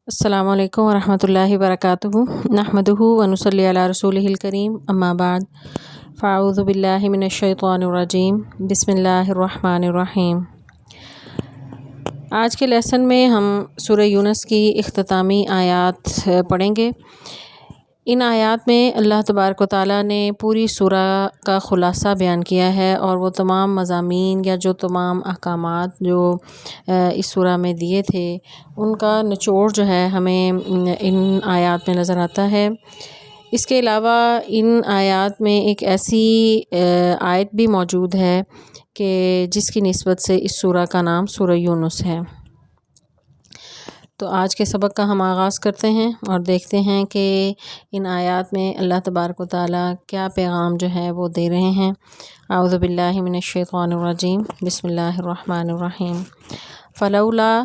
السلام علیکم ورحمۃ اللہ وبرکاتہ نحمدہ ونصلی علی رسولہ الکریم اما بعد فاعوذ باللہ من الشیطان الرجیم بسم اللہ الرحمن الرحیم۔ آج کے لیسن میں ہم سورہ یونس کی اختتامی آیات پڑھیں گے۔ ان آیات میں اللہ تبارک و تعالیٰ نے پوری سورہ کا خلاصہ بیان کیا ہے، اور وہ تمام مضامین یا جو تمام احکامات جو اس سورہ میں دیے تھے ان کا نچوڑ جو ہے ہمیں ان آیات میں نظر آتا ہے۔ اس کے علاوہ ان آیات میں ایک ایسی آیت بھی موجود ہے کہ جس کی نسبت سے اس سورہ کا نام سورہ یونس ہے۔ تو آج کے سبق کا ہم آغاز کرتے ہیں اور دیکھتے ہیں کہ ان آیات میں اللہ تبارک و تعالیٰ کیا پیغام جو ہے وہ دے رہے ہیں۔ اعوذ باللہ من الشیطان الرجیم بسم اللہ الرحمن الرحیم۔ فلولا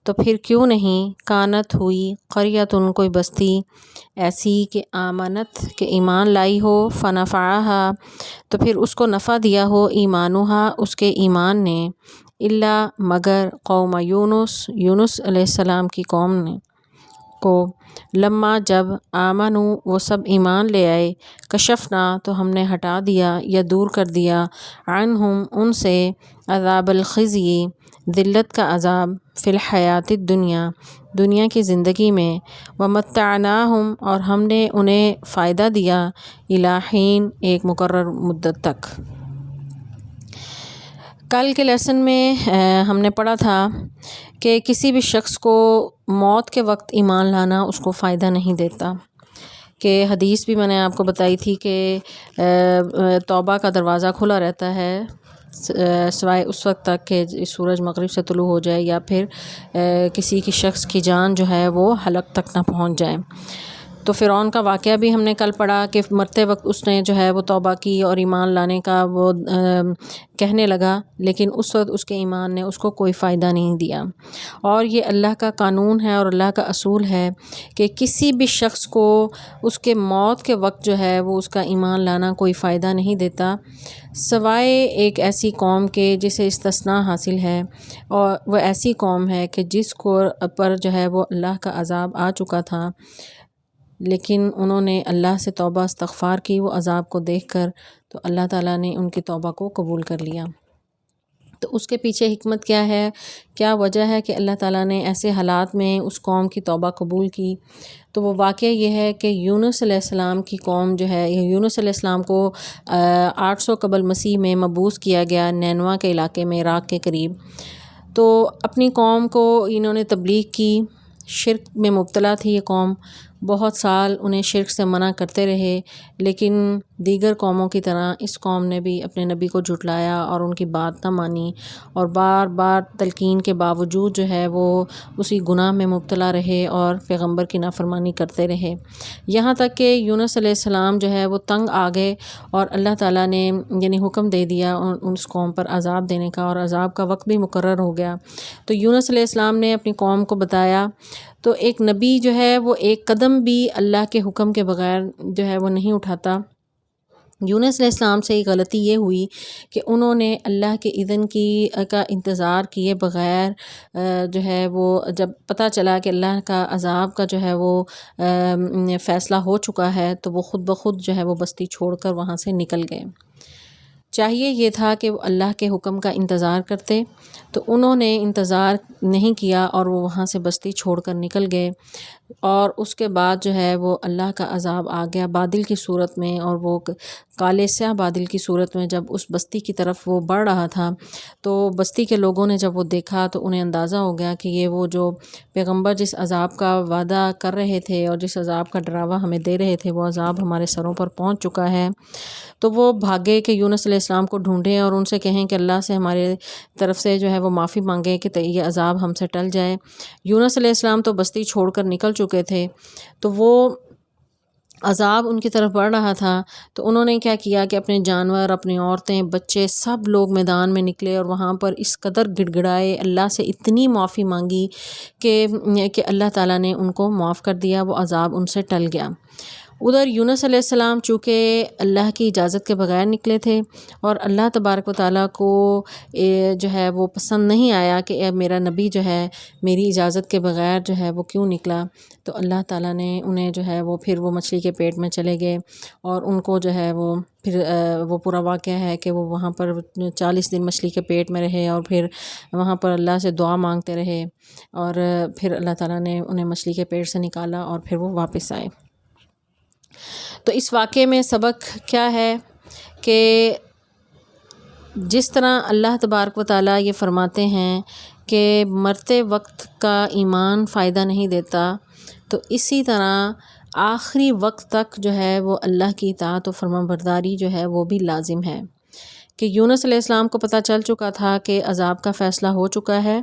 تو پھر کیوں نہیں، کانت ہوئی، قریۃ کوئی بستی ایسی کہ آمنت کہ ایمان لائی ہو، فنفعہا تو پھر اس کو نفع دیا ہو ایمانہا اس کے ایمان نے، الا مگر قوم یونس علیہ السلام کی قوم نے کو، لما جب آمنو وہ سب ایمان لے آئے، کشفنا تو ہم نے ہٹا دیا یا دور کر دیا، عنہم ان سے، عذاب الخزی ذلت کا عذاب، فی الحیات الدنیا دنیا کی زندگی میں، ومتعناہم اور ہم نے انہیں فائدہ دیا، الی حین ایک مقرر مدت تک۔ کل کے لیسن میں ہم نے پڑھا تھا کہ کسی بھی شخص کو موت کے وقت ایمان لانا اس کو فائدہ نہیں دیتا، کہ حدیث بھی میں نے آپ کو بتائی تھی کہ توبہ کا دروازہ کھلا رہتا ہے سوائے اس وقت تک کہ سورج مغرب سے طلوع ہو جائے یا پھر کسی کی شخص کی جان جو ہے وہ حلق تک نہ پہنچ جائے۔ تو فرعون کا واقعہ بھی ہم نے کل پڑھا کہ مرتے وقت اس نے جو ہے وہ توبہ کی اور ایمان لانے کا وہ کہنے لگا، لیکن اس وقت اس کے ایمان نے اس کو کوئی فائدہ نہیں دیا۔ اور یہ اللہ کا قانون ہے اور اللہ کا اصول ہے کہ کسی بھی شخص کو اس کے موت کے وقت جو ہے وہ اس کا ایمان لانا کوئی فائدہ نہیں دیتا، سوائے ایک ایسی قوم کے جسے استثناء حاصل ہے، اور وہ ایسی قوم ہے کہ جس کو پر جو ہے وہ اللہ کا عذاب آ چکا تھا، لیکن انہوں نے اللہ سے توبہ استغفار کی وہ عذاب کو دیکھ کر، تو اللہ تعالیٰ نے ان کی توبہ کو قبول کر لیا۔ تو اس کے پیچھے حکمت کیا ہے، کیا وجہ ہے کہ اللہ تعالیٰ نے ایسے حالات میں اس قوم کی توبہ قبول کی؟ تو وہ واقعہ یہ ہے کہ یونس علیہ السلام کی قوم جو ہے، یونس علیہ السلام کو 800 قبل مسیح میں مبعوث کیا گیا نینوا کے علاقے میں، عراق کے قریب۔ تو اپنی قوم کو انہوں نے تبلیغ کی، شرک میں مبتلا تھی یہ قوم، بہت سال انہیں شرک سے منع کرتے رہے، لیکن دیگر قوموں کی طرح اس قوم نے بھی اپنے نبی کو جھٹلایا اور ان کی بات نہ مانی، اور بار بار تلقین کے باوجود جو ہے وہ اسی گناہ میں مبتلا رہے اور پیغمبر کی نافرمانی کرتے رہے، یہاں تک کہ یونس علیہ السلام جو ہے وہ تنگ آ گئے اور اللہ تعالیٰ نے یعنی حکم دے دیا اس قوم پر عذاب دینے کا، اور عذاب کا وقت بھی مقرر ہو گیا۔ تو یونس علیہ السلام نے اپنی قوم کو بتایا، تو ایک نبی جو ہے وہ ایک قدم بھی اللہ کے حکم کے بغیر جو ہے وہ نہیں اٹھاتا۔ یونس علیہ السلام سے ایک غلطی یہ ہوئی کہ انہوں نے اللہ کے اذن کا انتظار کیے بغیر جو ہے وہ جب پتہ چلا کہ اللہ کا عذاب کا جو ہے وہ فیصلہ ہو چکا ہے، تو وہ خود بخود جو ہے وہ بستی چھوڑ کر وہاں سے نکل گئے۔ چاہیے یہ تھا کہ وہ اللہ کے حکم کا انتظار کرتے، تو انہوں نے انتظار نہیں کیا اور وہ وہاں سے بستی چھوڑ کر نکل گئے، اور اس کے بعد جو ہے وہ اللہ کا عذاب آ گیا بادل کی صورت میں، اور وہ کالے سیاہ بادل کی صورت میں جب اس بستی کی طرف وہ بڑھ رہا تھا، تو بستی کے لوگوں نے جب وہ دیکھا تو انہیں اندازہ ہو گیا کہ یہ وہ جو پیغمبر جس عذاب کا وعدہ کر رہے تھے اور جس عذاب کا ڈراوا ہمیں دے رہے تھے، وہ عذاب ہمارے سروں پر پہنچ چکا ہے۔ تو وہ بھاگے کہ یونس علیہ السلام کو ڈھونڈیں اور ان سے کہیں کہ اللہ سے ہمارے طرف سے جو ہے وہ معافی مانگیں کہ یہ عذاب ہم سے ٹل جائے۔ یونس علیہ السلام تو بستی چھوڑ کر نکل چکے تھے، تو وہ عذاب ان کی طرف بڑھ رہا تھا، تو انہوں نے کیا کیا کہ اپنے جانور، اپنی عورتیں، بچے، سب لوگ میدان میں نکلے اور وہاں پر اس قدر گڑ گڑائے، اللہ سے اتنی معافی مانگی کہ اللہ تعالیٰ نے ان کو معاف کر دیا، وہ عذاب ان سے ٹل گیا۔ ادھر یونس علیہ السلام چونکہ اللہ کی اجازت کے بغیر نکلے تھے اور اللہ تبارک و تعالیٰ کو جو ہے وہ پسند نہیں آیا کہ اے میرا نبی جو ہے میری اجازت کے بغیر جو ہے وہ کیوں نکلا، تو اللہ تعالیٰ نے انہیں جو ہے وہ پھر وہ مچھلی کے پیٹ میں چلے گئے اور ان کو جو ہے وہ پھر وہ پورا واقعہ ہے کہ وہ وہاں پر 40 دن مچھلی کے پیٹ میں رہے اور پھر وہاں پر اللہ سے دعا مانگتے رہے اور پھر اللہ تعالیٰ نے انہیں مچھلی کے پیٹ سے نکالا اور پھر وہ واپس آئے۔ تو اس واقعے میں سبق کیا ہے کہ جس طرح اللہ تبارک و تعالیٰ یہ فرماتے ہیں کہ مرتے وقت کا ایمان فائدہ نہیں دیتا، تو اسی طرح آخری وقت تک جو ہے وہ اللہ کی اطاعت و فرمانبرداری جو ہے وہ بھی لازم ہے، کہ یونس علیہ السلام کو پتہ چل چکا تھا کہ عذاب کا فیصلہ ہو چکا ہے،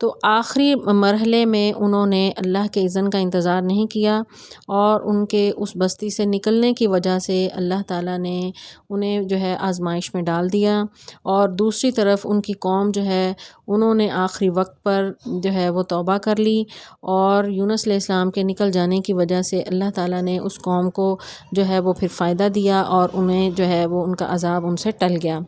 تو آخری مرحلے میں انہوں نے اللہ کے اذن کا انتظار نہیں کیا اور ان کے اس بستی سے نکلنے کی وجہ سے اللہ تعالیٰ نے انہیں جو ہے آزمائش میں ڈال دیا، اور دوسری طرف ان کی قوم جو ہے انہوں نے آخری وقت پر جو ہے وہ توبہ کر لی، اور یونس علیہ السلام کے نکل جانے کی وجہ سے اللہ تعالیٰ نے اس قوم کو جو ہے وہ پھر فائدہ دیا اور انہیں جو ہے وہ ان کا عذاب ان سے ٹل گیا۔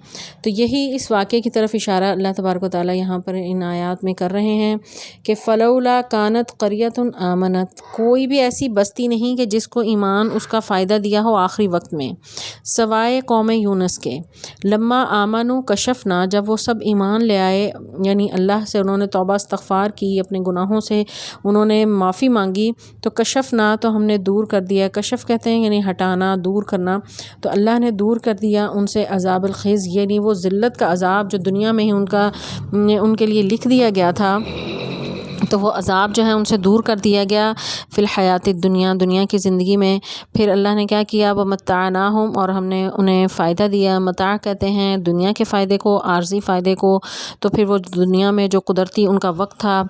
تو یہی اس واقعے کی طرف اشارہ اللہ تبارک و تعالیٰ یہاں پر ان آیات میں کر رہے ہیں کہ فلولا کانت قریۃ آمنت، کوئی بھی ایسی بستی نہیں کہ جس کو ایمان اس کا فائدہ دیا ہو آخری وقت میں، سوائے قوم یونس کے، لما آمنوا کشفنا، جب وہ سب ایمان لے آئے یعنی اللہ سے انہوں نے توبہ استغفار کی، اپنے گناہوں سے انہوں نے معافی مانگی، تو کشفنا تو ہم نے دور کر دیا، کشف کہتے ہیں یعنی ہٹانا، دور کرنا، تو اللہ نے دور کر دیا ان سے عذاب الخزي، یعنی وہ ذلت کا عذاب جو دنیا میں ہی ان کے لیے لکھ دیا گیا تھا، تو وہ عذاب جو ہے ان سے دور کر دیا گیا فی الحیات الدنیا، دنیا کی زندگی میں۔ پھر اللہ نے کیا کیا، ومتعناہم، اور ہم نے انہیں فائدہ دیا، متاع کہتے ہیں دنیا کے فائدے کو، عارضی فائدے کو، تو پھر وہ دنیا میں جو قدرتی ان کا وقت تھا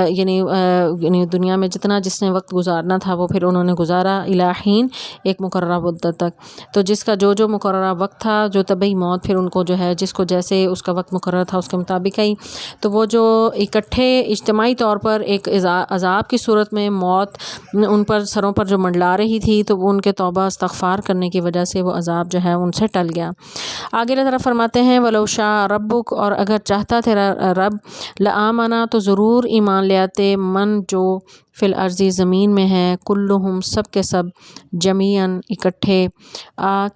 یعنی دنیا میں جتنا جس نے وقت گزارنا تھا وہ پھر انہوں نے گزارا الی حین، ایک مقررہ مدت تک، تو جس کا جو مقررہ وقت تھا، جو طبعی موت پھر ان کو جو ہے جس کو جیسے اس کا وقت مقرر تھا اس کے مطابق آئی، تو وہ جو اکٹھے اجتماعی طور پر ایک عذاب کی صورت میں موت ان پر سروں پر جو منڈلا رہی تھی، تو وہ ان کے توبہ استغفار کرنے کی وجہ سے وہ عذاب جو ہے ان سے ٹل گیا۔ آگے اللہ تعالیٰ فرماتے ہیں وَلَوْ شَاءَ رَبُّكَ، اور اگر چاہتا تیرا رب، لَآمَنَ، تو ضرور ایمان لے آتے، من جو فی الارض زمین میں ہے، کلہم سب کے سب، جمیعاً اکٹھے،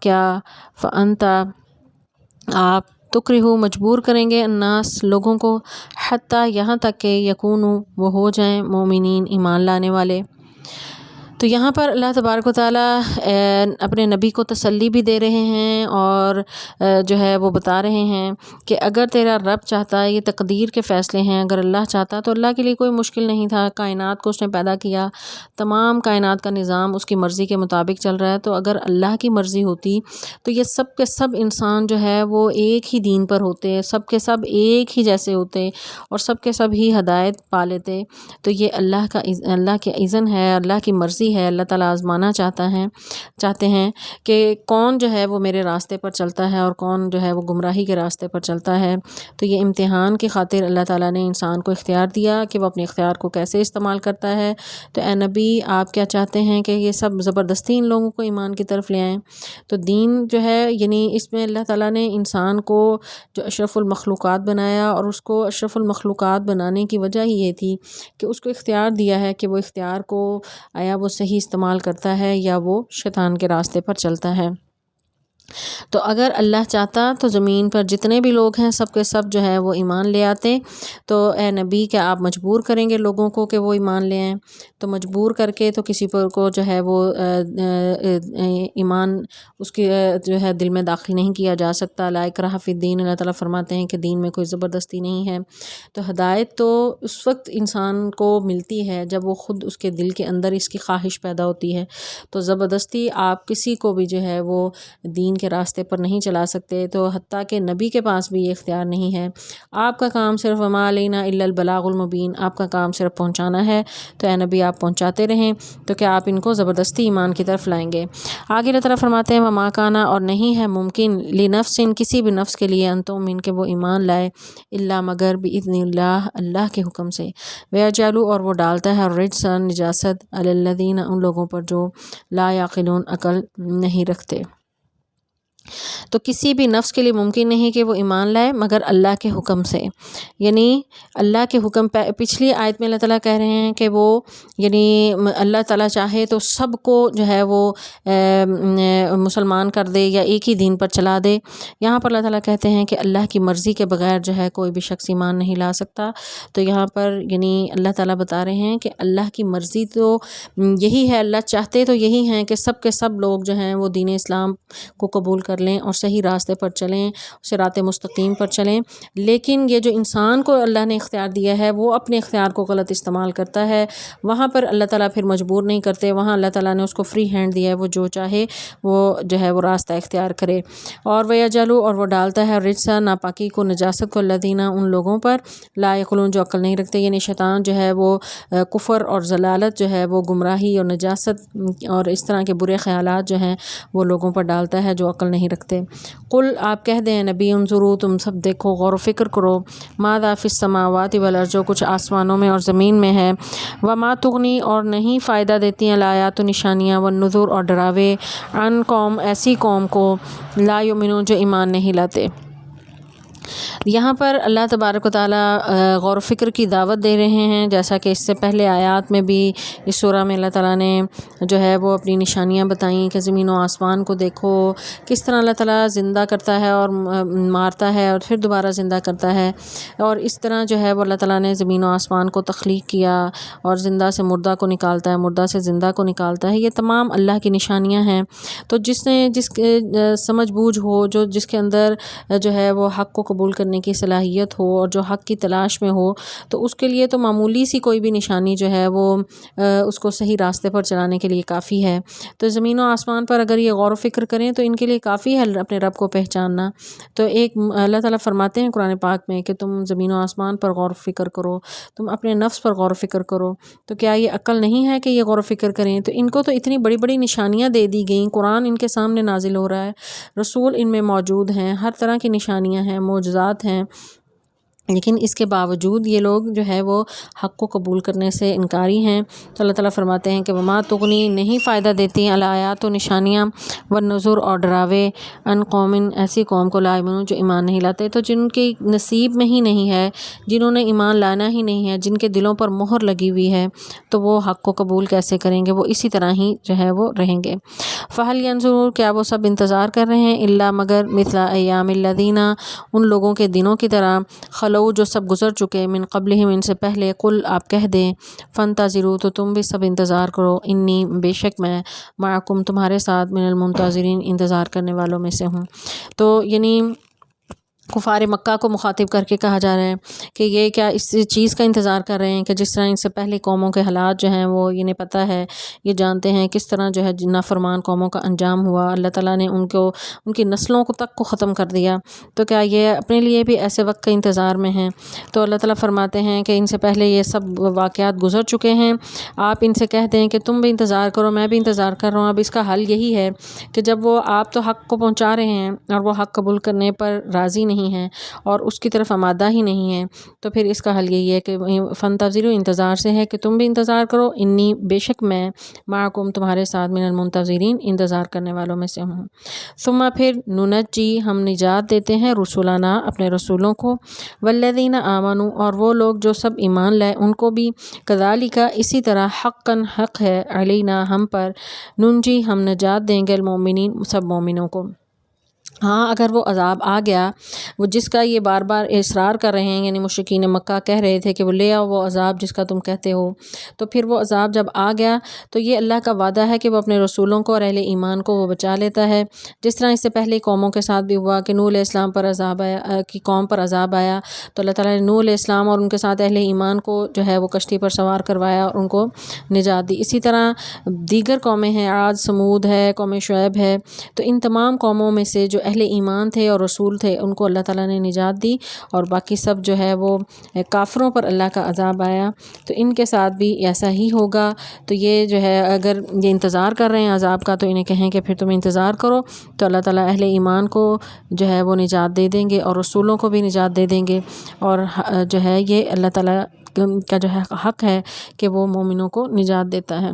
کیا فانت آپ، تکرہو مجبور کریں گے، الناس لوگوں کو، حتیٰ یہاں تک کہ یکونوا وہ ہو جائیں، مومنین ایمان لانے والے۔ تو یہاں پر اللہ تبارک و تعالیٰ اپنے نبی کو تسلی بھی دے رہے ہیں اور جو ہے وہ بتا رہے ہیں کہ اگر تیرا رب چاہتا ہے، یہ تقدیر کے فیصلے ہیں، اگر اللہ چاہتا تو اللہ کے لیے کوئی مشکل نہیں تھا، کائنات کو اس نے پیدا کیا، تمام کائنات کا نظام اس کی مرضی کے مطابق چل رہا ہے، تو اگر اللہ کی مرضی ہوتی تو یہ سب کے سب انسان جو ہے وہ ایک ہی دین پر ہوتے، سب کے سب ایک ہی جیسے ہوتے اور سب کے سب ہی ہدایت پا لیتے۔ تو یہ اللہ کے اذن ہے، اللہ کی مرضی ہے، اللہ تعالیٰ آزمانا چاہتے ہیں کہ کون جو ہے وہ میرے راستے پر چلتا ہے اور کون جو ہے وہ گمراہی کے راستے پر چلتا ہے۔ تو یہ امتحان کی خاطر اللہ تعالیٰ نے انسان کو اختیار دیا کہ وہ اپنے اختیار کو کیسے استعمال کرتا ہے۔ تو اے نبی، آپ کیا چاہتے ہیں کہ یہ سب زبردستی ان لوگوں کو ایمان کی طرف لے آئیں؟ تو دین جو ہے یعنی اس میں اللہ تعالیٰ نے انسان کو جو اشرف المخلوقات بنایا، اور اس کو اشرف المخلوقات بنانے کی وجہ ہی یہ تھی کہ اس کو اختیار دیا ہے کہ وہ اختیار کو آیا وہ صحیح استعمال کرتا ہے یا وہ شیطان کے راستے پر چلتا ہے۔ تو اگر اللہ چاہتا تو زمین پر جتنے بھی لوگ ہیں سب کے سب جو ہے وہ ایمان لے آتے۔ تو اے نبی، کیا آپ مجبور کریں گے لوگوں کو کہ وہ ایمان لے آئیں؟ تو مجبور کر کے تو کسی پر کو جو ہے وہ ایمان اس کے جو ہے دل میں داخل نہیں کیا جا سکتا۔ لا اکراہ فی الدین، اللہ تعالیٰ فرماتے ہیں کہ دین میں کوئی زبردستی نہیں ہے۔ تو ہدایت تو اس وقت انسان کو ملتی ہے جب وہ خود اس کے دل کے اندر اس کی خواہش پیدا ہوتی ہے۔ تو زبردستی آپ کسی کو بھی جو ہے وہ دین کے راستے پر نہیں چلا سکتے، تو حتیٰ کہ نبی کے پاس بھی یہ اختیار نہیں ہے۔ آپ کا کام صرف وما علینا الا البلاغ المبین، آپ کا کام صرف پہنچانا ہے، تو اے نبی آپ پہنچاتے رہیں۔ تو کیا آپ ان کو زبردستی ایمان کی طرف لائیں گے؟ آگے اللہ تعالیٰ فرماتے ہیں وما کانا، اور نہیں ہے ممکن، لنفس، کسی بھی نفس کے لیے، ان تؤمن کہ وہ ایمان لائے، الا مگر باذن اللہ، اللہ کے حکم سے، ویجعلوا، اور وہ ڈالتا ہے، الرجس، نجاست، علی الذین، ان لوگوں پر جو لا یعقلون، عقل نہیں رکھتے۔ تو کسی بھی نفس کے لیے ممکن نہیں کہ وہ ایمان لائے مگر اللہ کے حکم سے، یعنی اللہ کے حکم۔ پچھلی آیت میں اللہ تعالیٰ کہہ رہے ہیں کہ وہ یعنی اللہ تعالیٰ چاہے تو سب کو جو ہے وہ مسلمان کر دے یا ایک ہی دین پر چلا دے۔ یہاں پر اللہ تعالیٰ کہتے ہیں کہ اللہ کی مرضی کے بغیر جو ہے کوئی بھی شخص ایمان نہیں لا سکتا۔ تو یہاں پر یعنی اللہ تعالیٰ بتا رہے ہیں کہ اللہ کی مرضی تو یہی ہے، اللہ چاہتے تو یہی ہیں کہ سب کے سب لوگ جو ہیں وہ دین اسلام کو قبول کر لیں اور صحیح راستے پر چلیں، صراط مستقیم پر چلیں، لیکن یہ جو انسان کو اللہ نے اختیار دیا ہے وہ اپنے اختیار کو غلط استعمال کرتا ہے۔ وہاں پر اللہ تعالیٰ پھر مجبور نہیں کرتے، وہاں اللہ تعالیٰ نے اس کو فری ہینڈ دیا ہے، وہ جو چاہے وہ جو ہے وہ راستہ اختیار کرے۔ اور ویجعلوا، اور وہ ڈالتا ہے، الرجس، ناپاکی کو، نجاست کو، الذین، ان لوگوں پر، لا یعقلون، جو عقل نہیں رکھتے، یعنی شیطان جو ہے وہ کفر اور ضلالت جو ہے وہ گمراہی اور نجاست اور اس طرح کے برے خیالات جو ہیں وہ لوگوں پر ڈالتا ہے جو عقل نہیں رکھتے۔ قل، آپ کہہ دیں نبی، انظروا، تم سب دیکھو، غور و فکر کرو، ماذا فی السماوات والارض، جو کچھ آسمانوں میں اور زمین میں ہے، وما تغنی، اور نہیں فائدہ دیتی ہیں، الآیات، والنشانیاں، والنذر، اور ڈراوے، عن قوم، ایسی قوم کو، لا یؤمنون، جو ایمان نہیں لاتے۔ یہاں پر اللہ تبارک و تعالیٰ غور و فکر کی دعوت دے رہے ہیں، جیسا کہ اس سے پہلے آیات میں بھی اس سورہ میں اللہ تعالیٰ نے جو ہے وہ اپنی نشانیاں بتائیں کہ زمین و آسمان کو دیکھو، کس طرح اللہ تعالیٰ زندہ کرتا ہے اور مارتا ہے اور پھر دوبارہ زندہ کرتا ہے، اور اس طرح جو ہے وہ اللہ تعالیٰ نے زمین و آسمان کو تخلیق کیا اور زندہ سے مردہ کو نکالتا ہے، مردہ سے زندہ کو نکالتا ہے۔ یہ تمام اللہ کی نشانیاں ہیں۔ تو جس کے سمجھ بوجھ ہو، جس کے اندر جو ہے وہ حق کو قبول کرنے کی صلاحیت ہو اور جو حق کی تلاش میں ہو، تو اس کے لیے تو معمولی سی کوئی بھی نشانی جو ہے وہ اس کو صحیح راستے پر چلانے کے لیے کافی ہے۔ تو زمین و آسمان پر اگر یہ غور و فکر کریں تو ان کے لیے کافی ہے اپنے رب کو پہچاننا۔ تو ایک اللہ تعالیٰ فرماتے ہیں قرآن پاک میں کہ تم زمین و آسمان پر غور و فکر کرو، تم اپنے نفس پر غور و فکر کرو۔ تو کیا یہ عقل نہیں ہے کہ یہ غور و فکر کریں؟ تو ان کو تو اتنی بڑی بڑی نشانیاں دے دی گئیں، قرآن ان کے سامنے نازل ہو رہا ہے، رسول ان میں موجود ہیں، ہر طرح کی نشانیاں ہیں، معجزات ہیں، لیکن اس کے باوجود یہ لوگ جو ہے وہ حق کو قبول کرنے سے انکاری ہیں۔ تو اللہ تعالیٰ فرماتے ہیں کہ وما تغنی، نہیں فائدہ دیتی ہیں، الآیات، و نشانیاں، والنذر، اور ڈراوے، عن قوم، ایسی قوم کو، لا یؤمنون، جو ایمان نہیں لاتے۔ تو جن کے نصیب میں ہی نہیں ہے، جنہوں نے ایمان لانا ہی نہیں ہے، جن کے دلوں پر مہر لگی ہوئی ہے، تو وہ حق کو قبول کیسے کریں گے؟ وہ اسی طرح ہی جو ہے وہ رہیں گے۔ فہل ینظرون، کیا وہ سب انتظار کر رہے ہیں، الا مگر، مثل ایام الذین، ان لوگوں کے دنوں کی طرح، خلو، جو سب گزر چکے، من قبلہم، ان سے پہلے، قل، آپ کہہ دیں، فانتظروا، تو تم بھی سب انتظار کرو، انی، بے شک میں، معکم، تمہارے ساتھ، من المنتظرین، انتظار کرنے والوں میں سے ہوں۔ تو یعنی کفار مکہ کو مخاطب کر کے کہا جا رہا ہے کہ یہ کیا اس چیز کا انتظار کر رہے ہیں کہ جس طرح ان سے پہلے قوموں کے حالات جو ہیں وہ انہیں پتہ ہے، یہ جانتے ہیں کس طرح جو ہے نافرمان قوموں کا انجام ہوا، اللہ تعالیٰ نے ان کی نسلوں کو ختم کر دیا۔ تو کیا یہ اپنے لیے بھی ایسے وقت کے انتظار میں ہیں؟ تو اللہ تعالیٰ فرماتے ہیں کہ ان سے پہلے یہ سب واقعات گزر چکے ہیں، آپ ان سے کہہ دیں کہ تم بھی انتظار کرو، میں بھی انتظار کر رہا ہوں۔ اب اس کا حل یہی ہے کہ جب وہ آپ تو حق کو پہنچا رہے ہیں اور وہ حق قبول کرنے پر راضی نہیں ہیں اور اس کی طرف آمادہ ہی نہیں ہیں، تو پھر اس کا حل یہی ہے کہ فانتظروا، انتظار سے ہے کہ تم بھی انتظار کرو، انی، بے شک میں، معکم، تمہارے ساتھ، من المنتظرین، انتظار کرنے والوں میں سے ہوں۔ ثم، پھر، ننجی، ہم نجات دیتے ہیں، رسولنا، اپنے رسولوں کو، والذین آمنوا، اور وہ لوگ جو سب ایمان لائے ان کو بھی، کذالک، اسی طرح، حقا، حق ہے، علینا، ہم پر، ننجی، ہم نجات دیں گے، المؤمنین، سب مومنوں کو۔ ہاں اگر وہ عذاب آ گیا، وہ جس کا یہ بار بار اصرار کر رہے ہیں، یعنی مشرکین مکہ کہہ رہے تھے کہ وہ لے آؤ وہ عذاب جس کا تم کہتے ہو، تو پھر وہ عذاب جب آ گیا تو یہ اللہ کا وعدہ ہے کہ وہ اپنے رسولوں کو اور اہل ایمان کو وہ بچا لیتا ہے، جس طرح اس سے پہلے قوموں کے ساتھ بھی ہوا کہ نوح علیہ السلام پر عذاب آیا، کی قوم پر عذاب آیا تو اللہ تعالیٰ نے نوح علیہ السلام اور ان کے ساتھ اہل ایمان کو جو ہے وہ کشتی پر سوار کروایا اور ان کو نجات دی۔ اسی طرح دیگر قومیں ہیں، عاد، سمود ہے، قوم شعیب ہے، تو ان تمام قوموں میں سے جو اہل ایمان تھے اور رسول تھے ان کو اللہ تعالیٰ نے نجات دی، اور باقی سب جو ہے وہ کافروں پر اللہ کا عذاب آیا۔ تو ان کے ساتھ بھی ایسا ہی ہوگا۔ تو یہ جو ہے اگر یہ انتظار کر رہے ہیں عذاب کا تو انہیں کہیں کہ پھر تم انتظار کرو، تو اللہ تعالیٰ اہل ایمان کو جو ہے وہ نجات دے دیں گے اور رسولوں کو بھی نجات دے دیں گے، اور جو ہے یہ اللہ تعالیٰ کا جو ہے حق ہے کہ وہ مومنوں کو نجات دیتا ہے۔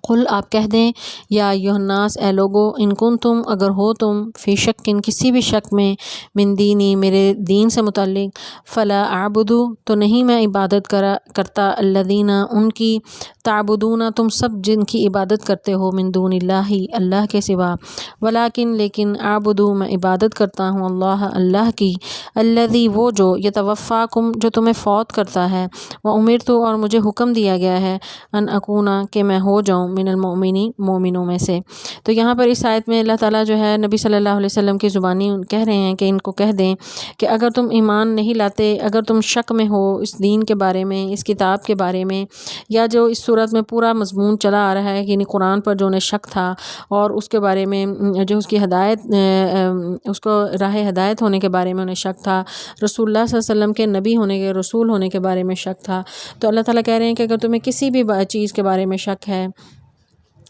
قل آپ کہہ دیں، یا ایھا الناس اے لوگو، ان کنتم اگر ہو تم، فی شکن کسی بھی شک میں، من دینی میرے دین سے متعلق، فلا اعبدو تو نہیں میں عبادت کرتا، الذین ان کی، تعبدون تم سب جن کی عبادت کرتے ہو، من دون اللہ اللہ کے سوا، ولیکن لیکن اعبدو میں عبادت کرتا ہوں اللہ کی، الذی وہ جو، یتوفاکم جو تمہیں فوت کرتا ہے، وامرت اور مجھے حکم دیا گیا ہے، ان اکونا کہ میں ہو جاؤں، من المؤمنین مومنوں میں سے۔ تو یہاں پر اس آیت میں اللہ تعالیٰ جو ہے نبی صلی اللہ علیہ وسلم کی زبانی کہہ رہے ہیں کہ ان کو کہہ دیں کہ اگر تم ایمان نہیں لاتے، اگر تم شک میں ہو اس دین کے بارے میں، اس کتاب کے بارے میں، یا جو اس صورت میں پورا مضمون چلا آ رہا ہے کہ یعنی قرآن پر جو انہیں شک تھا اور اس کے بارے میں جو اس کی ہدایت، اس کو راہ ہدایت ہونے کے بارے میں انہیں شک تھا، رسول اللہ صلی اللہ علیہ وسلم کے نبی ہونے کے، رسول ہونے کے بارے میں شک تھا، تو اللہ تعالیٰ کہہ رہے ہیں کہ اگر تمہیں کسی بھی چیز کے بارے میں شک ہے،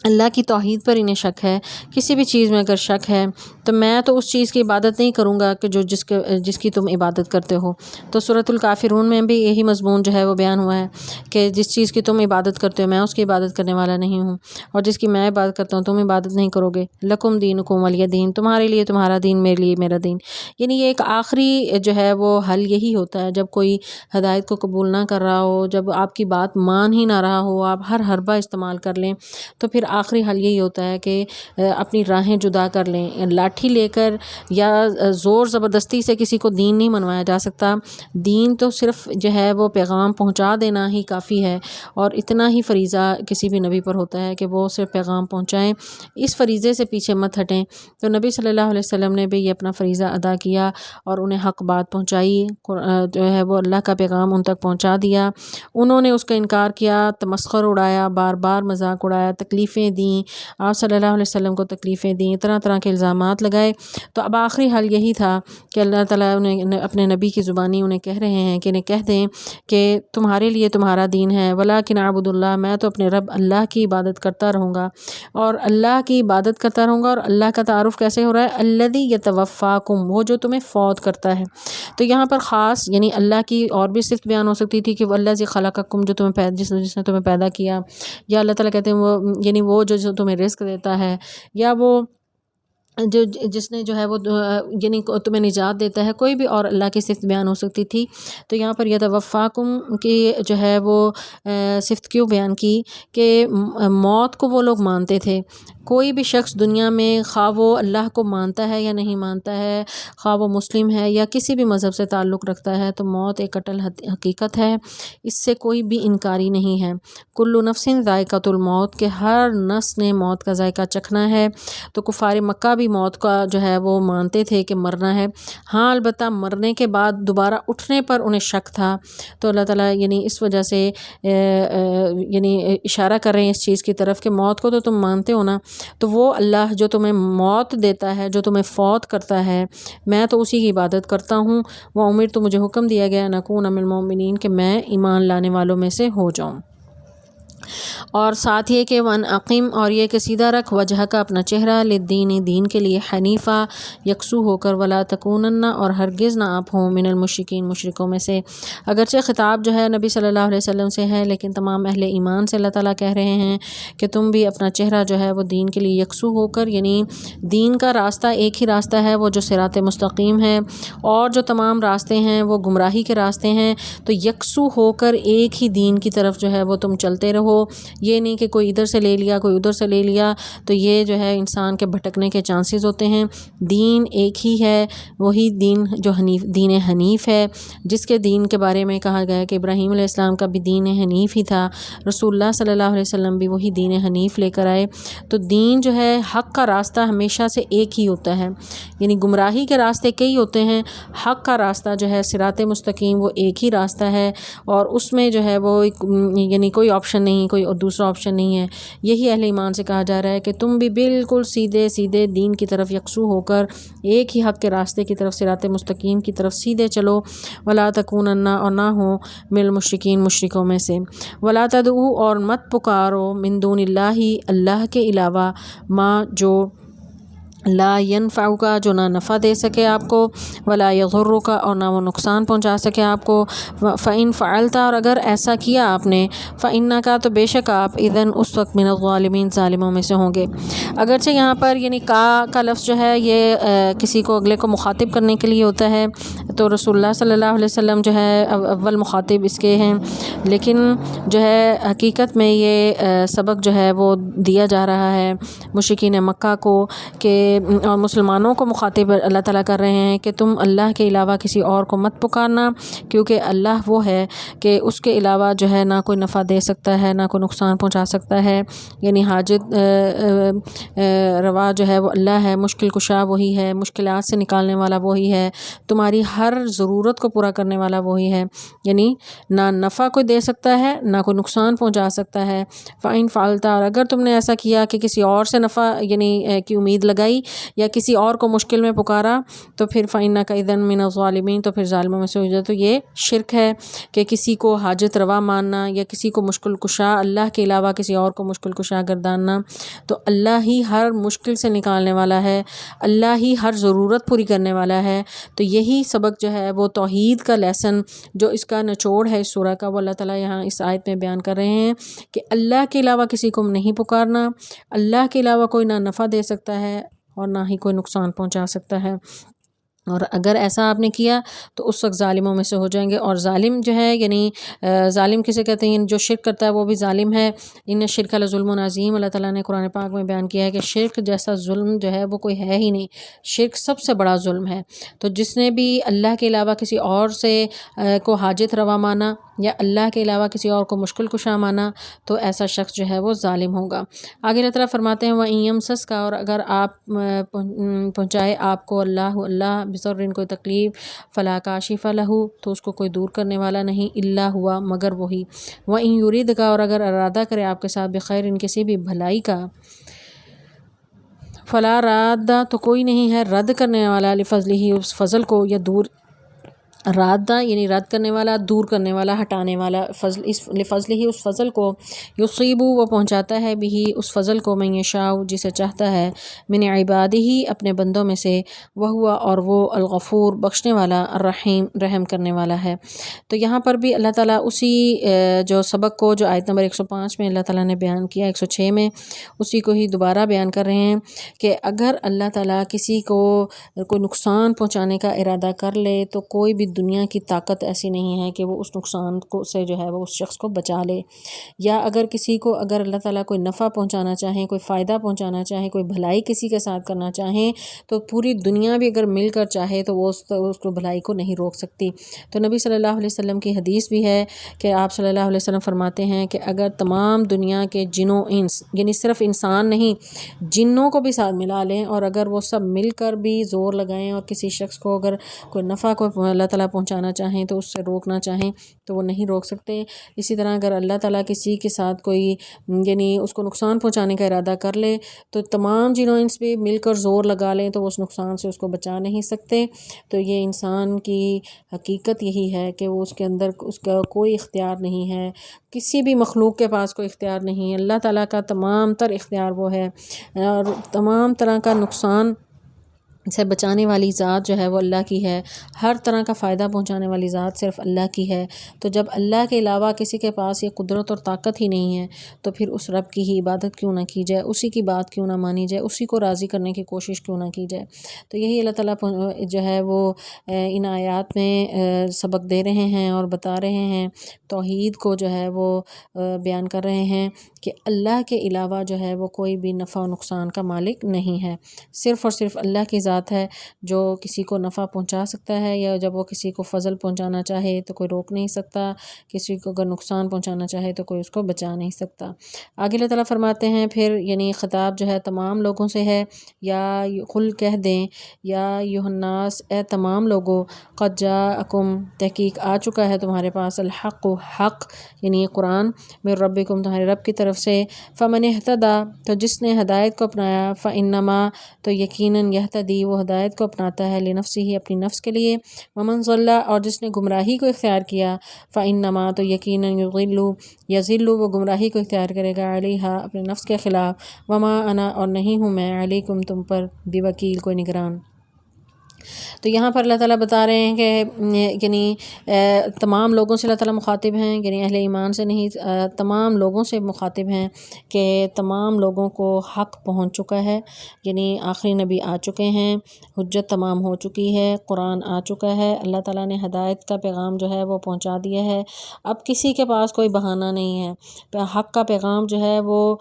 اللہ کی توحید پر انہیں شک ہے، کسی بھی چیز میں اگر شک ہے، تو میں تو اس چیز کی عبادت نہیں کروں گا کہ جس کی تم عبادت کرتے ہو۔ تو سورۃ الکافرون میں بھی یہی مضمون جو ہے وہ بیان ہوا ہے کہ جس چیز کی تم عبادت کرتے ہو میں اس کی عبادت کرنے والا نہیں ہوں، اور جس کی میں عبادت کرتا ہوں تم عبادت نہیں کرو گے، لکم دینکم ولی دین، تمہارے لیے تمہارا دین، میرے لیے میرا دین۔ یعنی یہ ایک آخری جو ہے وہ حل یہی ہوتا ہے جب کوئی ہدایت کو قبول نہ کر رہا ہو، جب آپ کی بات مان ہی نہ رہا ہو، آپ ہر حربہ استعمال کر لیں، تو پھر آخری حل یہی ہوتا ہے کہ اپنی راہیں جدا کر لیں، لاٹھی لے کر یا زور زبردستی سے کسی کو دین نہیں منوایا جا سکتا۔ دین تو صرف جو ہے وہ پیغام پہنچا دینا ہی کافی ہے، اور اتنا ہی فریضہ کسی بھی نبی پر ہوتا ہے کہ وہ صرف پیغام پہنچائیں، اس فریضے سے پیچھے مت ہٹیں۔ تو نبی صلی اللہ علیہ وسلم نے بھی یہ اپنا فریضہ ادا کیا اور انہیں حق بات پہنچائی، جو ہے وہ اللہ کا پیغام ان تک پہنچا دیا۔ انہوں نے اس کا انکار کیا، تمسخر اڑایا، بار بار مذاق اڑایا، تکلیفیں دیں، آپ صلی اللہ علیہ وسلم کو تکلیفیں دیں، طرح طرح کے الزامات لگائے، تو اب آخری حل یہی تھا کہ اللہ تعالیٰ انہیں اپنے نبی کی زبانی انہیں کہہ رہے ہیں کہ انہیں کہہ دیں کہ تمہارے لیے تمہارا دین ہے، ولیکن اعبد اللہ، میں تو اپنے رب اللہ کی عبادت کرتا رہوں گا، اور اللہ کی عبادت کرتا رہوں گا۔ اور اللہ کا تعارف کیسے ہو رہا ہے؟ الذی یتوفاکم، وہ جو تمہیں فوت کرتا ہے۔ تو یہاں پر خاص یعنی اللہ کی اور بھی صفت بیان ہو سکتی تھی کہ وہ الذی خلقکم، جو تمہیں جس نے تمہیں پیدا کیا، یا اللہ تعالیٰ کہتے ہیں وہ یعنی وہ جو تمہیں رزق دیتا ہے، یا وہ جس نے جو ہے وہ یعنی تمہیں نجات دیتا ہے، کوئی بھی اور اللہ کی صفت بیان ہو سکتی تھی۔ تو یہاں پر یتوفاکم کی جو ہے وہ صفت کیوں بیان کی کہ موت کو وہ لوگ مانتے تھے۔ کوئی بھی شخص دنیا میں خواہ وہ اللہ کو مانتا ہے یا نہیں مانتا ہے، خواہ وہ مسلم ہے یا کسی بھی مذہب سے تعلق رکھتا ہے، تو موت ایک اٹل حقیقت ہے، اس سے کوئی بھی انکاری نہیں ہے۔ کل نفس ذائقۃ الموت، کہ ہر نفس نے موت کا ذائقہ چکھنا ہے۔ تو کفار مکہ بھی موت کا جو ہے وہ مانتے تھے کہ مرنا ہے، ہاں البتہ مرنے کے بعد دوبارہ اٹھنے پر انہیں شک تھا۔ تو اللہ تعالیٰ یعنی اس وجہ سے یعنی اشارہ کر رہے ہیں اس چیز کی طرف کہ موت کو تو تم مانتے ہو نا، تو وہ اللہ جو تمہیں موت دیتا ہے، جو تمہیں فوت کرتا ہے، میں تو اسی کی عبادت کرتا ہوں۔ وہ امر، تو مجھے حکم دیا گیا، نکون من المؤمنین، کہ میں ایمان لانے والوں میں سے ہو جاؤں۔ اور ساتھ یہ کہ ون عقیم، اور یہ کہ سیدھا رکھ، وجہ کا اپنا چہرہ، للدین دین کے لیے، حنیفہ یکسو ہو کر، ولا تکونن اور ہرگز نہ آپ ہوں، من المشرکین مشرکوں میں سے۔ اگرچہ خطاب جو ہے نبی صلی اللہ علیہ وسلم سے ہے، لیکن تمام اہل ایمان سے اللہ تعالیٰ کہہ رہے ہیں کہ تم بھی اپنا چہرہ جو ہے وہ دین کے لیے یکسو ہو کر، یعنی دین کا راستہ ایک ہی راستہ ہے، وہ جو صراط مستقیم ہے، اور جو تمام راستے ہیں وہ گمراہی کے راستے ہیں، تو یکسو ہو کر ایک ہی دین کی طرف جو ہے وہ تم چلتے رہو۔ ہو، یہ نہیں کہ کوئی ادھر سے لے لیا کوئی ادھر سے لے لیا، تو یہ جو ہے انسان کے بھٹکنے کے چانسز ہوتے ہیں۔ دین ایک ہی ہے، وہی دین جو دین حنیف ہے، جس کے دین کے بارے میں کہا گیا ہے کہ ابراہیم علیہ السلام کا بھی دین حنیف ہی تھا، رسول اللہ صلی اللہ علیہ وسلم بھی وہی دین حنیف لے کر آئے۔ تو دین جو ہے حق کا راستہ ہمیشہ سے ایک ہی ہوتا ہے، یعنی گمراہی کے راستے کئی ہوتے ہیں، حق کا راستہ جو ہے صراط مستقیم وہ ایک ہی راستہ ہے، اور اس میں جو ہے وہ یعنی کوئی آپشن نہیں، کوئی دوسرا آپشن نہیں ہے۔ یہی اہل ایمان سے کہا جا رہا ہے کہ تم بھی بالکل سیدھے سیدھے دین کی طرف یکسو ہو کر ایک ہی حق کے راستے کی طرف صراط مستقیم کی طرف سیدھے چلو، ولا تکونن اور نہ ہو من المشرکین مشرکوں میں سے، ولا تدعو اور مت پکارو من دون اللہ اللہ کے علاوہ ما جو لا ینفعک جو نہ نفع دے سکے آپ کو، ولا یضرک اور نہ وہ نقصان پہنچا سکے آپ کو، فإن فعلت اور اگر ایسا کیا آپ نے، فإنک تو بے شک آپ اذن اس وقت من الظالمین ظالموں میں سے ہوں گے۔ اگرچہ یہاں پر یعنی کا لفظ جو ہے یہ کسی کو اگلے کو مخاطب کرنے کے لیے ہوتا ہے، تو رسول اللہ صلی اللہ علیہ وسلم جو ہے اول مخاطب اس کے ہیں، لیکن جو ہے حقیقت میں یہ سبق جو ہے وہ دیا جا رہا ہے مشرکین مکہ کو، کہ اور مسلمانوں کو مخاطب اللہ تعالیٰ کر رہے ہیں کہ تم اللہ کے علاوہ کسی اور کو مت پکارنا، کیونکہ اللہ وہ ہے کہ اس کے علاوہ جو ہے نہ کوئی نفع دے سکتا ہے نہ کوئی نقصان پہنچا سکتا ہے، یعنی حاجت روا جو ہے وہ اللہ ہے، مشکل کشا وہی ہے، مشکلات سے نکالنے والا وہی ہے، تمہاری ہر ضرورت کو پورا کرنے والا وہی ہے، یعنی نہ نفع کوئی دے سکتا ہے نہ کوئی نقصان پہنچا سکتا ہے۔ فَإِن فعلت اور اگر تم نے ایسا کیا کہ کسی اور سے نفع یعنی کی امید لگائی یا کسی اور کو مشکل میں پکارا، تو پھر فَإِنَّكَ إِذًا مِّنَ الظَّالِمِينَ تو پھر ظالموں میں سے ہو جائے۔ تو یہ شرک ہے کہ کسی کو حاجت روا ماننا یا کسی کو مشکل کشا اللہ کے علاوہ کسی اور کو مشکل کشا گرداننا، تو اللہ ہی ہر مشکل سے نکالنے والا ہے، اللہ ہی ہر ضرورت پوری کرنے والا ہے۔ تو یہی سبق جو ہے وہ توحید کا لیسن جو اس کا نچوڑ ہے اس سورہ کا، وہ اللہ تعالیٰ یہاں اس آیت میں بیان کر رہے ہیں کہ اللہ کے علاوہ کسی کو نہیں پکارنا، اللہ کے علاوہ کوئی نہ نفع دے سکتا ہے اور نہ ہی کوئی نقصان پہنچا سکتا ہے، اور اگر ایسا آپ نے کیا تو اس وقت ظالموں میں سے ہو جائیں گے۔ اور ظالم جو ہے یعنی ظالم کسے کہتے ہیں؟ جو شرک کرتا ہے وہ بھی ظالم ہے۔ ان شرک لظلم عظیم، اللہ تعالیٰ نے قرآن پاک میں بیان کیا ہے کہ شرک جیسا ظلم جو ہے وہ کوئی ہے ہی نہیں، شرک سب سے بڑا ظلم ہے۔ تو جس نے بھی اللہ کے علاوہ کسی اور سے کو حاجت روا مانا یا اللہ کے علاوہ کسی اور کو مشکل کشا مانا، تو ایسا شخص جو ہے وہ ظالم ہوگا۔ آگے اللہ تعالیٰ فرماتے ہیں وَإِن يَمْسَسْكَ اور اگر آپ پہنچائے آپ کو اللہ بِضَرٍ کوئی تکلیف، فَلَا كَاشِفَ لَهُ تو اس کو کوئی دور کرنے والا نہیں، إِلَّا هُوَ مگر وہی، وَإِن يُرِدْكَ اور اگر ارادہ کرے آپ کے ساتھ بخیر کسی بھی بھلائی کا، فَلَا رَادَّ تو کوئی نہیں ہے رد کرنے والا لِفَضْلِهِ اس فضل کو، یا دور رادہ یعنی رد کرنے والا، دور کرنے والا، ہٹانے والا، فضل اس لفضل ہی اس فضل کو، یصیب وہ پہنچاتا ہے بھی اس فضل کو من یشاء جسے چاہتا ہے، من عبادہ اپنے بندوں میں سے، وہوا اور وہ الغفور بخشنے والا، الرحیم رحم کرنے والا ہے۔ تو یہاں پر بھی اللہ تعالیٰ اسی جو سبق کو جو آیت نمبر 105 میں اللہ تعالیٰ نے بیان کیا، 106 میں اسی کو ہی دوبارہ بیان کر رہے ہیں کہ اگر اللہ تعالیٰ کسی کو کوئی نقصان پہنچانے کا ارادہ کر لے تو کوئی بھی دنیا کی طاقت ایسی نہیں ہے کہ وہ اس نقصان کو سے جو ہے وہ اس شخص کو بچا لے، یا اگر کسی کو اگر اللہ تعالیٰ کوئی نفع پہنچانا چاہیں، کوئی فائدہ پہنچانا چاہیں، کوئی بھلائی کسی کے ساتھ کرنا چاہیں، تو پوری دنیا بھی اگر مل کر چاہے تو وہ اس کو بھلائی کو نہیں روک سکتی۔ تو نبی صلی اللہ علیہ وسلم کی حدیث بھی ہے کہ آپ صلی اللہ علیہ وسلم فرماتے ہیں کہ اگر تمام دنیا کے جنوں انس یعنی صرف انسان نہیں جنوں کو بھی ساتھ ملا لیں اور اگر وہ سب مل کر بھی زور لگائیں اور کسی شخص کو اگر کوئی نفع کو اللہ تعالیٰ پہنچانا چاہیں تو اس سے روکنا چاہیں تو وہ نہیں روک سکتے۔ اسی طرح اگر اللہ تعالیٰ کسی کے ساتھ کوئی یعنی اس کو نقصان پہنچانے کا ارادہ کر لے تو تمام جنوں انس بھی مل کر زور لگا لیں تو وہ اس نقصان سے اس کو بچا نہیں سکتے۔ تو یہ انسان کی حقیقت یہی ہے کہ وہ اس کے اندر اس کا کوئی اختیار نہیں ہے، کسی بھی مخلوق کے پاس کوئی اختیار نہیں ہے، اللہ تعالیٰ کا تمام تر اختیار وہ ہے، اور تمام طرح کا نقصان سے بچانے والی ذات جو ہے وہ اللہ کی ہے، ہر طرح کا فائدہ پہنچانے والی ذات صرف اللہ کی ہے۔ تو جب اللہ کے علاوہ کسی کے پاس یہ قدرت اور طاقت ہی نہیں ہے تو پھر اس رب کی ہی عبادت کیوں نہ کی جائے، اسی کی بات کیوں نہ مانی جائے، اسی کو راضی کرنے کی کوشش کیوں نہ کی جائے۔ تو یہی اللہ تعالیٰ جو ہے وہ ان آیات میں سبق دے رہے ہیں اور بتا رہے ہیں، توحید کو جو ہے وہ بیان کر رہے ہیں کہ اللہ کے علاوہ جو ہے وہ کوئی بھی نفع و نقصان کا مالک نہیں ہے، صرف اور صرف اللہ کی ذات ہے جو کسی کو نفع پہنچا سکتا ہے، یا جب وہ کسی کو فضل پہنچانا چاہے تو کوئی روک نہیں سکتا، کسی کو اگر نقصان پہنچانا چاہے تو کوئی اس کو بچا نہیں سکتا۔ آگے اللہ تعالیٰ فرماتے ہیں پھر یعنی خطاب جو ہے تمام لوگوں سے ہے، یا قل کہہ دیں یا ایھا الناس، اے تمام لوگوں، قد جاءکم، تحقیق آ چکا ہے تمہارے پاس، الحق، حق یعنی یہ قرآن، من ربکم، تمہارے رب کی طرف سے، فمن اہتدی، تو جس نے ہدایت کو اپنایا، فانما، تو یقیناً یہتدی، وہ ہدایت کو اپناتا ہے، لنفسہ، اپنی نفس کے لیے، ومن ضل، اور جس نے گمراہی کو اختیار کیا، فانما، تو یقیناً یضل، وہ گمراہی کو اختیار کرے گا، علیہا، اپنے نفس کے خلاف، وما انا، اور نہیں ہوں میں، علیکم، تم پر، بوکیل، کوئی نگران۔ تو یہاں پر اللہ تعالیٰ بتا رہے ہیں کہ یعنی تمام لوگوں سے اللہ تعالیٰ مخاطب ہیں، یعنی اہل ایمان سے نہیں، تمام لوگوں سے مخاطب ہیں کہ تمام لوگوں کو حق پہنچ چکا ہے، یعنی آخری نبی آ چکے ہیں، حجت تمام ہو چکی ہے، قرآن آ چکا ہے، اللہ تعالیٰ نے ہدایت کا پیغام جو ہے وہ پہنچا دیا ہے، اب کسی کے پاس کوئی بہانہ نہیں ہے، حق کا پیغام جو ہے وہ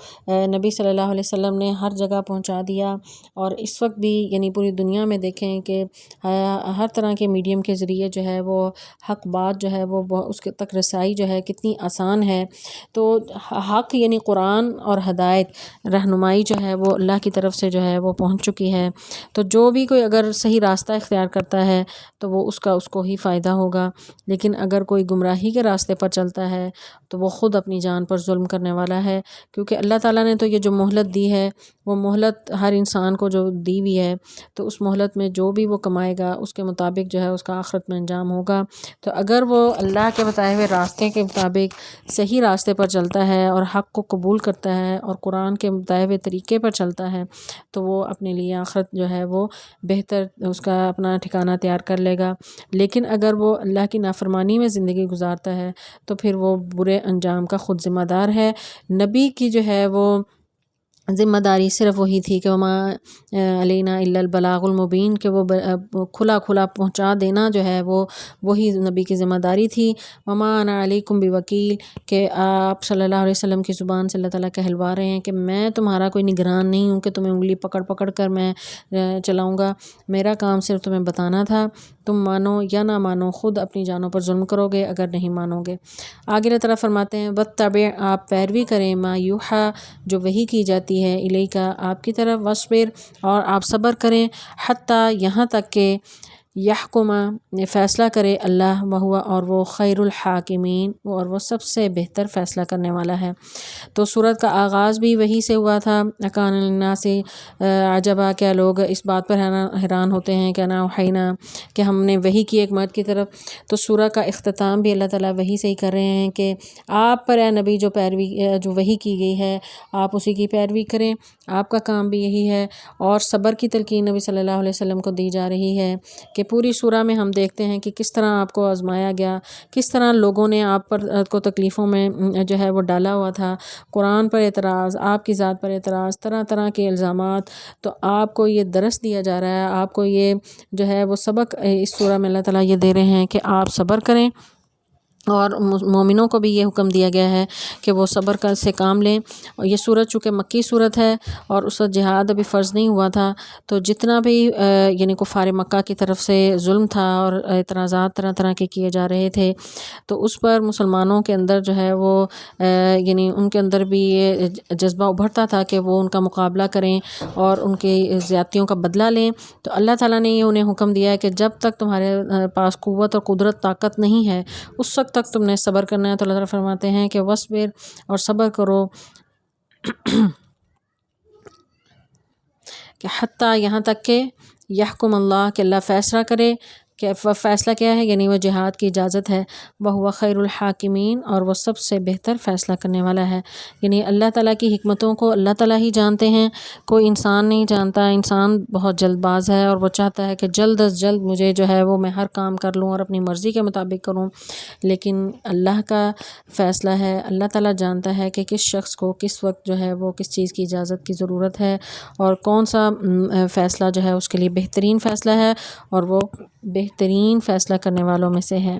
نبی صلی اللہ علیہ وسلم نے ہر جگہ پہنچا دیا، اور اس وقت بھی یعنی پوری دنیا میں دیکھیں کہ ہر طرح کے میڈیم کے ذریعے جو ہے وہ حق بات جو ہے وہ اس کے تک رسائی جو ہے کتنی آسان ہے۔ تو حق یعنی قرآن اور ہدایت، رہنمائی جو ہے وہ اللہ کی طرف سے جو ہے وہ پہنچ چکی ہے، تو جو بھی کوئی اگر صحیح راستہ اختیار کرتا ہے تو وہ اس کو ہی فائدہ ہوگا، لیکن اگر کوئی گمراہی کے راستے پر چلتا ہے تو وہ خود اپنی جان پر ظلم کرنے والا ہے، کیونکہ اللہ تعالیٰ نے تو یہ جو مہلت دی ہے، وہ مہلت ہر انسان کو جو دی ہوئی ہے، تو اس مہلت میں جو بھی وہ کمائے گا اس کے مطابق جو ہے اس کا آخرت میں انجام ہوگا۔ تو اگر وہ اللہ کے بتائے ہوئے راستے کے مطابق صحیح راستے پر چلتا ہے اور حق کو قبول کرتا ہے اور قرآن کے بتائے ہوئے طریقے پر چلتا ہے تو وہ اپنے لیے آخرت جو ہے وہ بہتر اس کا اپنا ٹھکانہ تیار کر لے گا، لیکن اگر وہ اللہ کی نافرمانی میں زندگی گزارتا ہے تو پھر وہ برے انجام کا خود ذمہ دار ہے۔ نبی کی جو ہے وہ ذمہ داری صرف وہی تھی کہ وما علینا الا البلاغ المبین، کہ وہ کھلا پہنچا دینا جو ہے وہ وہی نبی کی ذمہ داری تھی۔ وما انا علیکم بوکیل، کہ آپ صلی اللہ علیہ وسلم کی زبان سے اللہ تعالیٰ کہلوا رہے ہیں کہ میں تمہارا کوئی نگران نہیں ہوں کہ تمہیں انگلی پکڑ کر میں چلاؤں گا، میرا کام صرف تمہیں بتانا تھا، تم مانو یا نہ مانو، خود اپنی جانوں پر ظلم کرو گے اگر نہیں مانو گے۔ آگے اللہ تعالیٰ فرماتے ہیں واتبع، آپ پیروی کریں، ما یوحیٰ، جو وحی کی جاتی ہے، الیک، آپ کی طرف، واصبر، اور آپ صبر کریں، حتیٰ، یہاں تک کہ، یحکم، فیصلہ کرے اللہ، وہو، اور وہ، خیر الحاکمین، اور وہ سب سے بہتر فیصلہ کرنے والا ہے۔ تو سورت کا آغاز بھی وحی سے ہوا تھا، اکان للناس عجبا، کیا لوگ اس بات پر حیران ہوتے ہیں کہ انا اوحینا، کہ ہم نے وحی کی ایک مرد کی طرف۔ تو سورہ کا اختتام بھی اللہ تعالیٰ وحی سے ہی کر رہے ہیں کہ آپ پر اے نبی جو وحی کی گئی ہے آپ اسی کی پیروی کریں، آپ کا کام بھی یہی ہے، اور صبر کی تلقین نبی صلی اللہ علیہ وسلم کو دی جا رہی ہے کہ پوری سورہ میں ہم دیکھتے ہیں کہ کس طرح آپ کو آزمایا گیا، کس طرح لوگوں نے آپ پر کو تکلیفوں میں جو ہے وہ ڈالا ہوا تھا، قرآن پر اعتراض، آپ کی ذات پر اعتراض، طرح طرح کے الزامات، تو آپ کو یہ درس دیا جا رہا ہے، آپ کو یہ جو ہے وہ سبق اس سورہ میں اللہ تعالیٰ یہ دے رہے ہیں کہ آپ صبر کریں، اور مومنوں کو بھی یہ حکم دیا گیا ہے کہ وہ صبر سے کام لیں۔ اور یہ سورت چونکہ مکی سورت ہے اور اس وقت جہاد ابھی فرض نہیں ہوا تھا، تو جتنا بھی یعنی کفار مکہ کی طرف سے ظلم تھا اور اعتراضات طرح طرح کے کیے جا رہے تھے، تو اس پر مسلمانوں کے اندر جو ہے وہ یعنی ان کے اندر بھی یہ جذبہ ابھرتا تھا کہ وہ ان کا مقابلہ کریں اور ان کی زیادتیوں کا بدلہ لیں۔ تو اللہ تعالیٰ نے یہ انہیں حکم دیا ہے کہ جب تک تمہارے پاس قوت اور قدرت طاقت نہیں ہے اس وقت تک تم نے صبر کرنا ہے۔ تو اللہ تعالیٰ فرماتے ہیں کہ وصبر، اور صبر کرو، کہ حتیٰ، یہاں تک کہ، یحکم اللہ، کہ اللہ فیصلہ کرے، کہ فیصلہ کیا ہے، یعنی وہ جہاد کی اجازت ہے، وَهُوَ خَيْرُ الْحَاكِمِينَ، اور وہ سب سے بہتر فیصلہ کرنے والا ہے۔ یعنی اللہ تعالیٰ کی حکمتوں کو اللہ تعالیٰ ہی جانتے ہیں، کوئی انسان نہیں جانتا۔ انسان بہت جلد باز ہے اور وہ چاہتا ہے کہ جلد از جلد مجھے جو ہے وہ میں ہر کام کر لوں اور اپنی مرضی کے مطابق کروں، لیکن اللہ کا فیصلہ ہے، اللہ تعالیٰ جانتا ہے کہ کس شخص کو کس وقت جو ہے وہ کس چیز کی اجازت کی ضرورت ہے اور کون سا فیصلہ جو ہے اس کے لیے بہترین فیصلہ ہے، اور وہ بہترین فیصلہ کرنے والوں میں سے ہے۔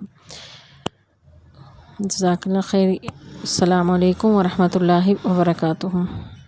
جزاک اللہ خیر۔ السلام علیکم ورحمۃ اللہ وبرکاتہ۔